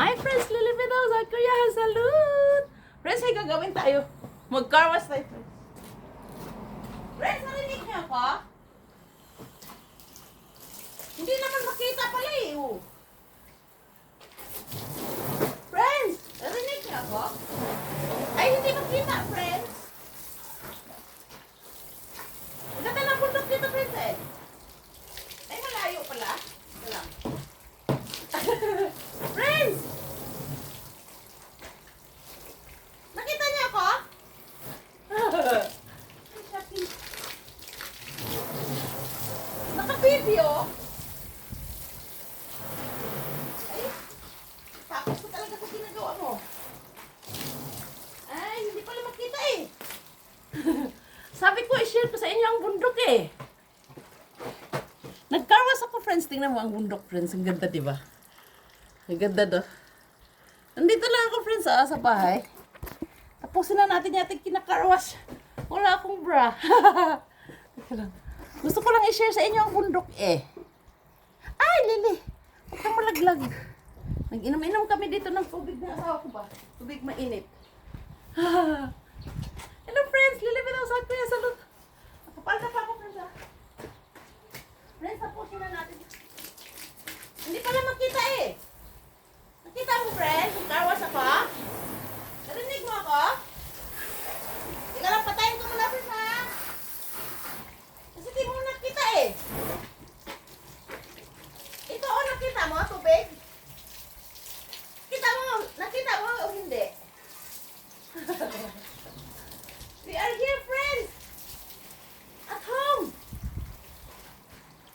Hi friends, Lilipit ako sa Kuya Salud! Friends, ay gagawin tayo. Mag-carwas tayo, friends. Friends, narinig niyo ako? Hindi naman makita pala eh. Oh. Friends, narinig niyo ako? Ay, hindi makita, friends. Ang ganda ng bundok dito, friends eh. Ay, malayo pala. Ito lang. Friends! Nakita niyo ako? Naka-video. Ay, tapos ko talaga sa ginagawa mo. Ay, hindi pala makita eh. Sabi ko, i-share ko sa inyo ang bundok eh. Nagkarwas ako, friends. Tingnan mo ang bundok, friends. Ang ganda, diba? Ang ganda do. Nandito lang ako, friends, sa bahay. Tapusin na natin yung ating kinakarwas. Wala akong bra. Gusto ko lang i-share sa inyo ang bundok eh. Ay, Lili. Huwag kang malaglag. Nag-inom-inom kami dito ng tubig na asawa ko ba? Tubig mainit. Hello, friends. Lili, bitaw sa Kuya Salud. Nakapal na pa ako, friends, ha? Friends, tapusin na natin. Hindi pala makita eh. Nakita mo, friends? Nagkarwas ako? Narinig mo ako? Ika lang, patayin ko muna, friends, ha? Kasi di mo nakita eh. Ito, oh, nakita mo, tubig? Nakita mo o hindi? We are here, friends! At home!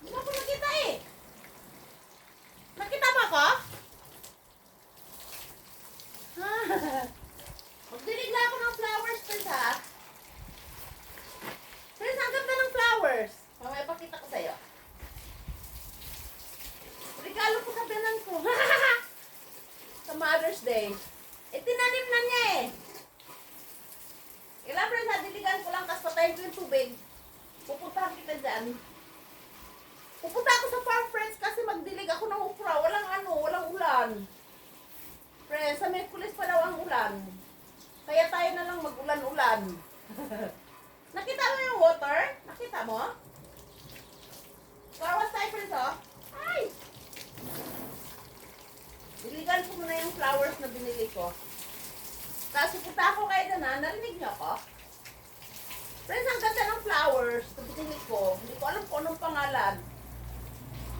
Hindi mo ako nakita eh. Nakita mo ako? Magdilig na ako ng flowers, friends, ha? Friends, ang ganda ng flowers. Mamaya pakita ko sa'yo. Regalo ko sa biyanan ko. Sa Mother's Day. Tinanim na niya eh. Ilang friends, nadiligan ko lang, tapos patayin ko yung tubig. Pupuntahan kita dyan. Pupunta ako sa farm, friends, kasi magdilig ako ng ukra. Walang ulan. Friends, sa Merkulis pa daw ang ulan. Kaya tayo na lang mag-ulan-ulan. Nakita mo yung water? Nakita mo? Karwas tayo, friends, oh. Ay! Diligan ko muna yung flowers na binili ko. Tapos pupunta ako kayo dyan, ha? Narinig niyo ako? Friends, ang ganda ng flowers na binili ko. Hindi ko alam kung anong pangalan.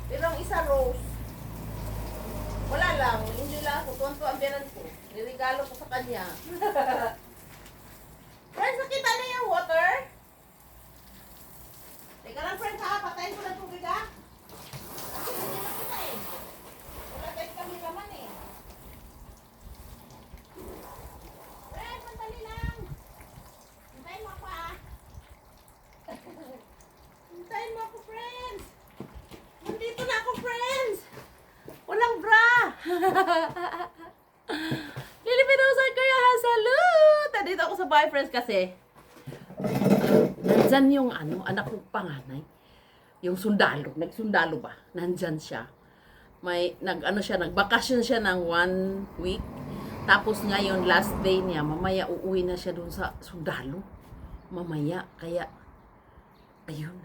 Pero ang isa rose. Wala lang. Hindi lang ako. Tuwan-tuwan biyanan ko. Niregalo ko sa kanya. Friends, nakita na yung water? Teka lang, friends, ha? Patayin ko ng tubig, ha? Kasi hindi nakita eh. Wala tayo kami naman eh. Friends, sandali lang. Hintayin mo ako, ha? Hintayin mo ako, friends. Nandito na ako, friends. Walang bra. Lilipit ako sa Kuya Salud. Nandito ako sa bahay, friends, kasi nandyan yung anak kong panganay. Yung sundalo. Nagsundalo ba? Nandyan siya. Nagbakasyon siya ng 1 week. Tapos ngayon, last day niya, mamaya uuwi na siya doon sa sundalo. Mamaya. Kaya, ayun.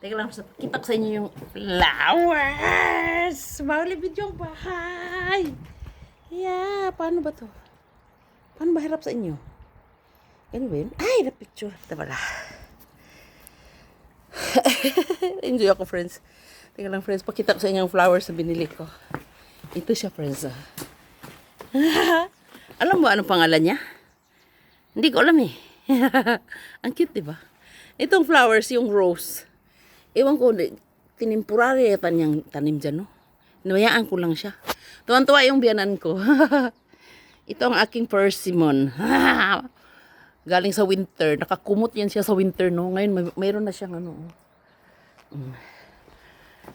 Teka lang, kita ko sa inyo yung flowers! Bawali video ang bahay! Yeah, paano ba to? Paano ba harap sa inyo? Ganun ba yun? Ay, na picture. Ito pala. Enjoy ako, friends. Teka lang, friends, pakita ko sa inyo yung flowers na binili ko. Ito siya, friends. Alam mo anong pangalan niya? Hindi ko alam eh. Ang cute, diba? Itong flowers, yung rose. Ewan ko, tinimpurari yata niyang tanim dyan, no? Nabayaan ko lang siya. Tuwan-tuwa yung biyanan ko. Ito ang aking persimmon. Galing sa winter. Nakakumot yan siya sa winter, no? Ngayon, mayroon na siyang ano.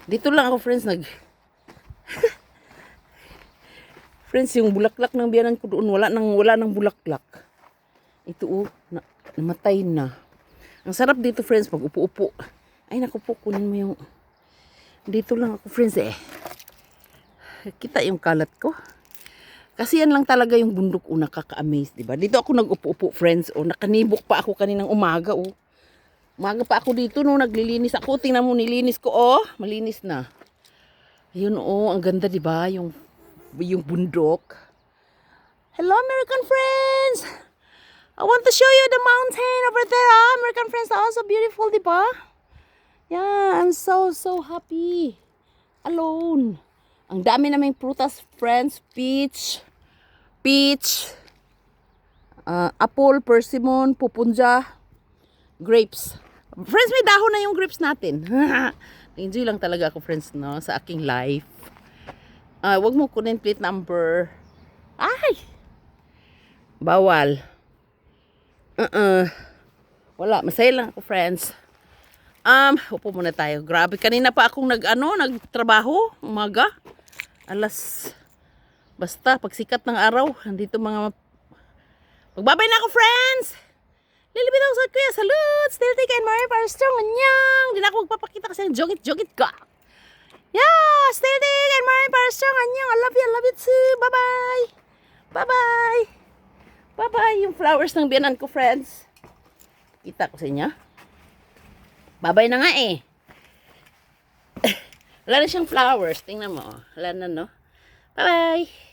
Dito lang ako, friends, Friends, yung bulaklak ng biyanan ko doon, wala nang bulaklak. Ito, namatay na. Ang sarap dito, friends, pag upo-upo. Ay, naku po, kunin mo yung... Dito lang ako, friends, eh. Kita yung kalat ko. Kasi yan lang talaga yung bundok nakaka-amaze, di ba? Dito ako nag-upo-upo, friends. Nakanibok pa ako kaninang umaga, Umaga pa ako dito nung naglilinis ako. Tingnan mo, nilinis ko, malinis na. Ayun, ang ganda, di ba? Yung bundok. Hello, American friends! I want to show you the mountain over there, American friends. So beautiful, di ba? Yeah, I'm so happy. Alone. Ang dami naming prutas, friends. Peach, apple, persimmon, pupunja, grapes. Friends, may dahon na yung grapes natin. Enjoy lang talaga ako, friends, no, sa aking life. Wag mo kunin plate number. Ay! Bawal. Wala, masaya lang ako, friends. Upo muna tayo. Grabe, kanina pa akong nagtrabaho, umaga. Basta, pagsikat ng araw, nandito magbabay na ako, friends! Lilibit ako sa kuya, salute! Still take and Mario para strong anyang! Hindi na ako magpapakita kasi ng jogit ka. Yeah! Still take and Mario para strong anyang! I love you too! Bye-bye! Bye-bye! Bye-bye! Yung flowers ng biyanan ko, friends. Kita ko sa inyo. Bye-bye na nga eh. Wala na siyang flowers. Tingnan mo. Wala na, no? Bye-bye!